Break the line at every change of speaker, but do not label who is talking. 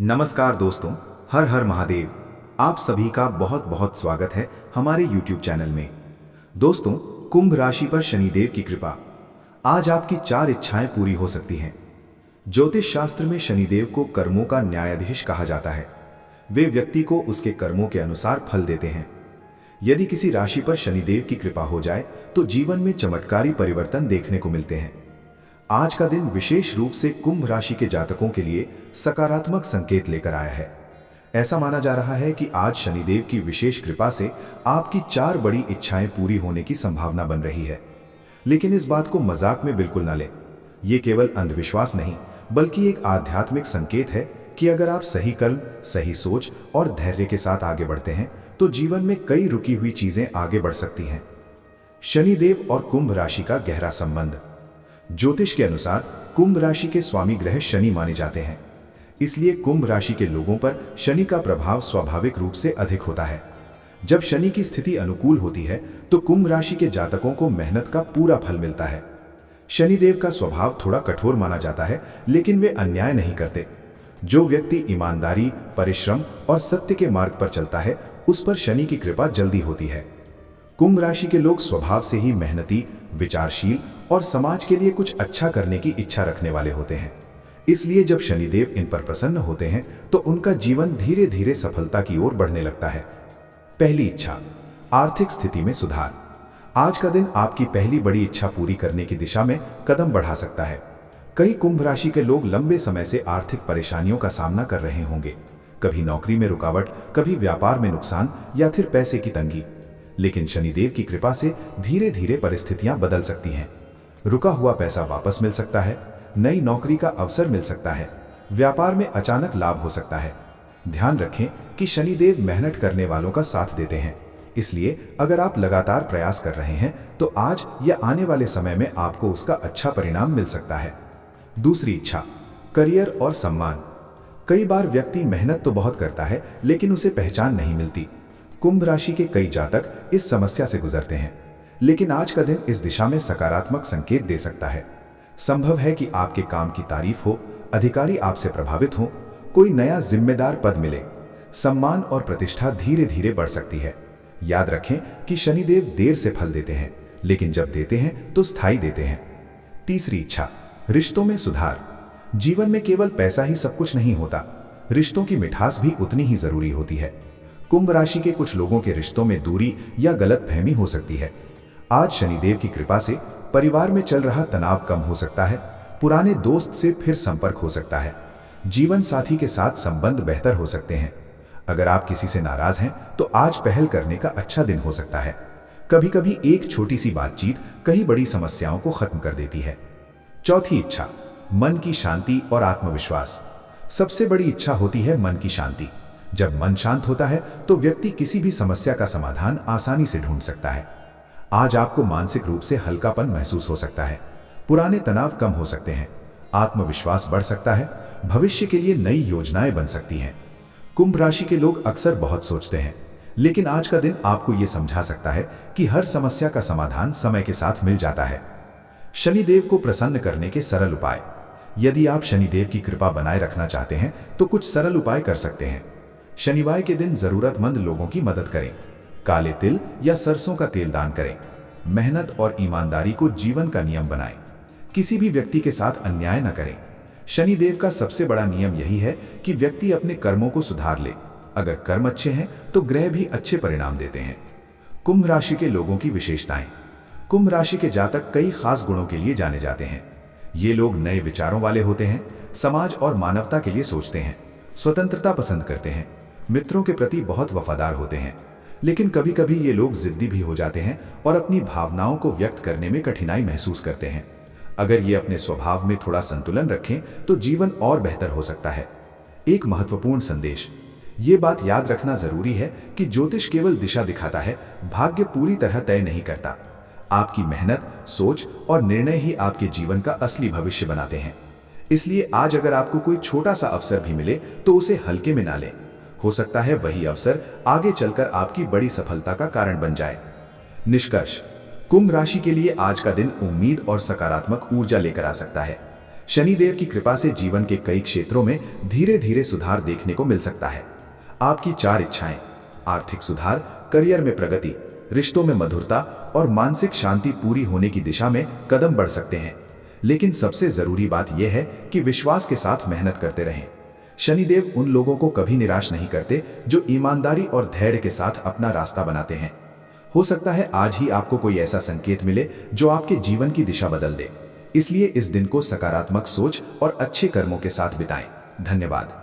नमस्कार दोस्तों, हर हर महादेव। आप सभी का बहुत बहुत स्वागत है हमारे YouTube चैनल में। दोस्तों, कुंभ राशि पर शनिदेव की कृपा। आज आपकी 4 इच्छाएं पूरी हो सकती हैं। ज्योतिष शास्त्र में शनिदेव को कर्मों का न्यायाधीश कहा जाता है। वे व्यक्ति को उसके कर्मों के अनुसार फल देते हैं। यदि किसी राशि पर शनिदेव की कृपा हो जाए तो जीवन में चमत्कारी परिवर्तन देखने को मिलते हैं। आज का दिन विशेष रूप से कुंभ राशि के जातकों के लिए सकारात्मक संकेत लेकर आया है। ऐसा माना जा रहा है कि आज शनिदेव की विशेष कृपा से आपकी 4 बड़ी इच्छाएं पूरी होने की संभावना बन रही है। लेकिन इस बात को मजाक में बिल्कुल न लें। ये केवल अंधविश्वास नहीं, बल्कि एक आध्यात्मिक संकेत है कि अगर आप सही कर्म, सही सोच और धैर्य के साथ आगे बढ़ते हैं तो जीवन में कई रुकी हुई चीजें आगे बढ़ सकती हैं। शनिदेव और कुंभ राशि का गहरा संबंध। ज्योतिष के अनुसार कुंभ राशि के स्वामी ग्रह शनि माने जाते हैं। इसलिए कुंभ राशि के लोगों पर शनि का प्रभाव स्वाभाविक रूप से अधिक होता है। जब शनि की स्थिति अनुकूल होती है तो कुंभ राशि के जातकों को मेहनत का पूरा फल मिलता है। शनिदेव का स्वभाव थोड़ा कठोर माना जाता है, लेकिन वे अन्याय नहीं करते। जो व्यक्ति ईमानदारी, परिश्रम और सत्य के मार्ग पर चलता है, उस पर शनि की कृपा जल्दी होती है। कुंभ राशि के लोग स्वभाव से ही मेहनती, विचारशील और समाज के लिए कुछ अच्छा करने की इच्छा रखने वाले होते हैं। इसलिए जब शनिदेव इन पर प्रसन्न होते हैं तो उनका जीवन धीरे धीरे सफलता की ओर बढ़ने लगता है। पहली इच्छा, आर्थिक स्थिति में सुधार। आज का दिन आपकी पहली बड़ी इच्छा पूरी करने की दिशा में कदम बढ़ा सकता है। कई कुंभ राशि के लोग लंबे समय से आर्थिक परेशानियों का सामना कर रहे होंगे। कभी नौकरी में रुकावट, कभी व्यापार में नुकसान या फिर पैसे की तंगी। लेकिन शनिदेव की कृपा से धीरे धीरे परिस्थितियां बदल सकती हैं। रुका हुआ पैसा वापस मिल सकता है, नई नौकरी का अवसर मिल सकता है, व्यापार में अचानक लाभ हो सकता है। ध्यान रखें कि शनिदेव मेहनत करने वालों का साथ देते हैं। इसलिए अगर आप लगातार प्रयास कर रहे हैं तो आज या आने वाले समय में आपको उसका अच्छा परिणाम मिल सकता है। दूसरी इच्छा, करियर और सम्मान। कई बार व्यक्ति मेहनत तो बहुत करता है, लेकिन उसे पहचान नहीं मिलती। कुंभ राशि के कई जातक इस समस्या से गुजरते हैं, लेकिन आज का दिन इस दिशा में सकारात्मक संकेत दे सकता है। संभव है कि आपके काम की तारीफ हो, अधिकारी आपसे प्रभावित हो, कोई नया जिम्मेदार पद मिले। सम्मान और प्रतिष्ठा धीरे धीरे बढ़ सकती है। याद रखें कि शनिदेव देर से फल देते हैं, लेकिन जब देते हैं तो स्थायी देते हैं। तीसरी इच्छा, रिश्तों में सुधार। जीवन में केवल पैसा ही सब कुछ नहीं होता, रिश्तों की मिठास भी उतनी ही जरूरी होती है। कुंभ राशि के कुछ लोगों के रिश्तों में दूरी या गलतफहमी हो सकती है। आज शनिदेव की कृपा से परिवार में चल रहा तनाव कम हो सकता है, पुराने दोस्त से फिर संपर्क हो सकता है, जीवन साथी के साथ संबंध बेहतर हो सकते हैं। अगर आप किसी से नाराज हैं तो आज पहल करने का अच्छा दिन हो सकता है। कभी कभी एक छोटी सी बातचीत कई बड़ी समस्याओं को खत्म कर देती है। चौथी इच्छा, मन की शांति और आत्मविश्वास। सबसे बड़ी इच्छा होती है मन की शांति। जब मन शांत होता है तो व्यक्ति किसी भी समस्या का समाधान आसानी से ढूंढ सकता है। आज आपको मानसिक रूप से हल्कापन महसूस हो सकता है, पुराने तनाव कम हो सकते हैं, आत्मविश्वास बढ़ सकता है, भविष्य के लिए नई योजनाएं बन सकती हैं। कुंभ राशि के लोग अक्सर बहुत सोचते हैं, लेकिन आज का दिन आपको यह समझा सकता है कि हर समस्या का समाधान समय के साथ मिल जाता है। शनिदेव को प्रसन्न करने के सरल उपाय। यदि आप शनिदेव की कृपा बनाए रखना चाहते हैं तो कुछ सरल उपाय कर सकते हैं। शनिवार के दिन जरूरतमंद लोगों की मदद करें। काले तिल या सरसों का तेल दान करें। मेहनत और ईमानदारी को जीवन का नियम बनाएं। किसी भी व्यक्ति के साथ अन्याय न करें। शनिदेव का सबसे बड़ा नियम यही है कि व्यक्ति अपने कर्मों को सुधार ले। अगर कर्म अच्छे हैं तो ग्रह भी अच्छे परिणाम देते हैं। कुंभ राशि के लोगों की विशेषताएं। कुंभ राशि के जातक कई खास गुणों के लिए जाने जाते हैं। ये लोग नए विचारों वाले होते हैं, समाज और मानवता के लिए सोचते हैं, स्वतंत्रता पसंद करते हैं, मित्रों के प्रति बहुत वफादार होते हैं। लेकिन कभी कभी ये लोग जिद्दी भी हो जाते हैं और अपनी भावनाओं को व्यक्त करने में कठिनाई महसूस करते हैं। अगर ये अपने स्वभाव में थोड़ा संतुलन रखें तो जीवन और बेहतर हो सकता है। एक महत्वपूर्ण संदेश, ये बात याद रखना जरूरी है कि ज्योतिष केवल दिशा दिखाता है, भाग्य पूरी तरह तय नहीं करता। आपकी मेहनत, सोच और निर्णय ही आपके जीवन का असली भविष्य बनाते हैं। इसलिए आज अगर आपको कोई छोटा सा अवसर भी मिले तो उसे हल्के में ना लें। हो सकता है वही अवसर आगे चलकर आपकी बड़ी सफलता का कारण बन जाए। निष्कर्ष, कुंभ राशि के लिए आज का दिन उम्मीद और सकारात्मक ऊर्जा लेकर आ सकता है। शनिदेव की कृपा से जीवन के कई क्षेत्रों में धीरे धीरे सुधार देखने को मिल सकता है। आपकी 4 इच्छाएं, आर्थिक सुधार, करियर में प्रगति, रिश्तों में मधुरता और मानसिक शांति पूरी होने की दिशा में कदम बढ़ सकते हैं। लेकिन सबसे जरूरी बात यह है कि विश्वास के साथ मेहनत करते रहें। शनिदेव उन लोगों को कभी निराश नहीं करते जो ईमानदारी और धैर्य के साथ अपना रास्ता बनाते हैं। हो सकता है आज ही आपको कोई ऐसा संकेत मिले जो आपके जीवन की दिशा बदल दे। इसलिए इस दिन को सकारात्मक सोच और अच्छे कर्मों के साथ बिताएं। धन्यवाद।